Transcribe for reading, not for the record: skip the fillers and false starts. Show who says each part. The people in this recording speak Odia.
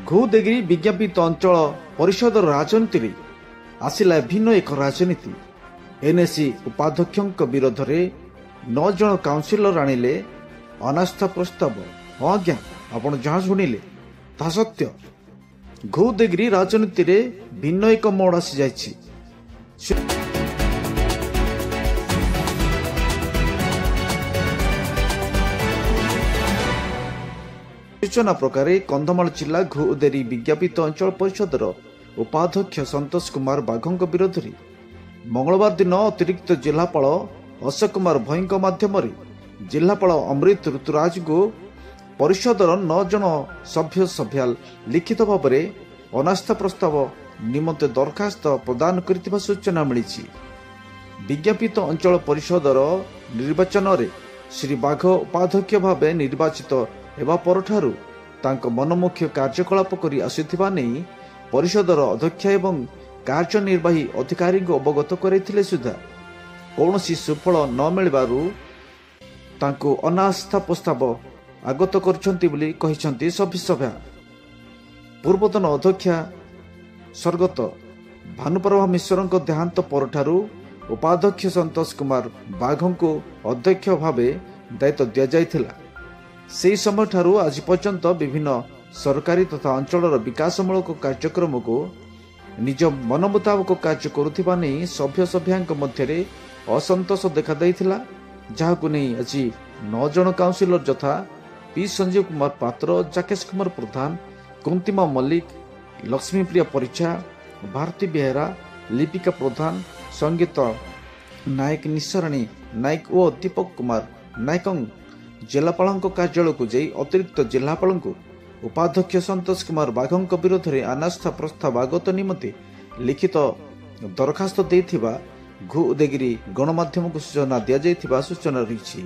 Speaker 1: ଘୁଦେଗିରି ବିଜ୍ଞାପିତ ଅଞ୍ଚଳ ପରିଷଦର ରାଜନୀତିରେ ଆସିଲା ଭିନ୍ନ ଏକ ରାଜନୀତି। ଏନ୍ଏସି ଉପାଧ୍ୟକ୍ଷଙ୍କ ବିରୋଧରେ 9 ଜଣ କାଉନସିଲର ଆଣିଲେ ଅନାସ୍ଥା ପ୍ରସ୍ତାବ। ହଁ ଆଜ୍ଞା, ଆପଣ ଯାହା ଶୁଣିଲେ ତାହା ସତ୍ୟ। ଘୁଦେଗିରି ରାଜନୀତିରେ ଭିନ୍ନ ଏକ ମୋଡ଼ ଆସିଯାଇଛି। ସୂଚନା ପ୍ରକାରେ କନ୍ଧମାଳ ଜିଲ୍ଲା ଘୁଦେଗିରି ବିଜ୍ଞାପିତ ଅଞ୍ଚଳ ପରିଷଦର ଉପାଧ୍ୟକ୍ଷ ସନ୍ତୋଷ କୁମାର ବାଘଙ୍କ ବିରୋଧରେ ମଙ୍ଗଳବାର ଦିନ ଅତିରିକ୍ତ ଜିଲ୍ଲାପାଳ ଅଶୋକ କୁମାର ଭଇଙ୍କ ମାଧ୍ୟମରେ ଜିଲ୍ଲାପାଳ ଅମୃତ ଋତୁରାଜଙ୍କୁ ପରିଷଦର 9 ଜଣ ସଭ୍ୟା ଲିଖିତ ଭାବରେ ଅନାସ୍ଥା ପ୍ରସ୍ତାବ ନିମନ୍ତେ ଦରଖାସ୍ତ ପ୍ରଦାନ କରିଥିବା ସୂଚନା ମିଳିଛି। ବିଜ୍ଞାପିତ ଅଞ୍ଚଳ ପରିଷଦର ନିର୍ବାଚନରେ ଶ୍ରୀ ବାଘ ଉପାଧ୍ୟକ୍ଷ ଭାବେ ନିର୍ବାଚିତ ହେବା ପରଠାରୁ ତାଙ୍କ ମନମୁଖ୍ୟ କାର୍ଯ୍ୟକଳାପ କରି ଆସୁଥିବା ନେଇ ପରିଷଦର ଅଧ୍ୟକ୍ଷ ଏବଂ କାର୍ଯ୍ୟନିର୍ବାହୀ ଅଧିକାରୀଙ୍କୁ ଅବଗତ କରାଇଥିଲେ ସୁଦ୍ଧା କୌଣସି ସୁଫଳ ନ ମିଳିବାରୁ ତାଙ୍କୁ ଅନାସ୍ଥା ପ୍ରସ୍ତାବ ଆଗତ କରିଛନ୍ତି ବୋଲି କହିଛନ୍ତି ସଭ୍ୟା। ପୂର୍ବତନ ଅଧ୍ୟକ୍ଷା ସ୍ୱର୍ଗତ ଭାନୁପ୍ରଭା ମିଶ୍ରଙ୍କ ଦେହାନ୍ତ ପରଠାରୁ ଉପାଧ୍ୟକ୍ଷ ସନ୍ତୋଷ କୁମାର ବାଘଙ୍କୁ ଅଧ୍ୟକ୍ଷ ଭାବେ ଦାୟିତ୍ୱ ଦିଆଯାଇଥିଲା। ସେହି ସମୟଠାରୁ ଆଜି ପର୍ଯ୍ୟନ୍ତ ବିଭିନ୍ନ ସରକାରୀ ତଥା ଅଞ୍ଚଳର ବିକାଶମୂଳକ କାର୍ଯ୍ୟକ୍ରମକୁ ନିଜ ମନ ମୁତାବକ କାର୍ଯ୍ୟ କରୁଥିବା ନେଇ ସଭ୍ୟଙ୍କ ମଧ୍ୟରେ ଅସନ୍ତୋଷ ଦେଖାଦେଇଥିଲା, ଯାହାକୁ ନେଇ ଆଜି 9 ଜଣ କାଉନସିଲର ଯଥା ପି ସଞ୍ଜୀବ କୁମାର ପାତ୍ର, ରାକେଶ କୁମାର ପ୍ରଧାନ, କୁନ୍ତିମା ମଲ୍ଲିକ, ଲକ୍ଷ୍ମୀପ୍ରିୟା ପରିଛା, ଭାରତୀ ବେହେରା, ଲିପିକା ପ୍ରଧାନ, ସଙ୍ଗୀତ ନାୟକ, ନିଶାରାଣୀ ନାୟକ ଓ ଦୀପକ କୁମାର ନାୟକ ଜିଲ୍ଲାପାଳଙ୍କ କାର୍ଯ୍ୟାଳୟକୁ ଯାଇ ଅତିରିକ୍ତ ଜିଲ୍ଲାପାଳଙ୍କୁ ଉପାଧ୍ୟକ୍ଷ ସନ୍ତୋଷ କୁମାର ବାଘଙ୍କ ବିରୋଧରେ ଅନାସ୍ଥା ପ୍ରସ୍ତାବ ଆଗତ ନିମନ୍ତେ ଲିଖିତ ଦରଖାସ୍ତ ଦେଇଥିବା ଘୁଦେଗିରି ଗଣମାଧ୍ୟମକୁ ସୂଚନା ଦିଆଯାଇଥିବା ସୂଚନା ରହିଛି।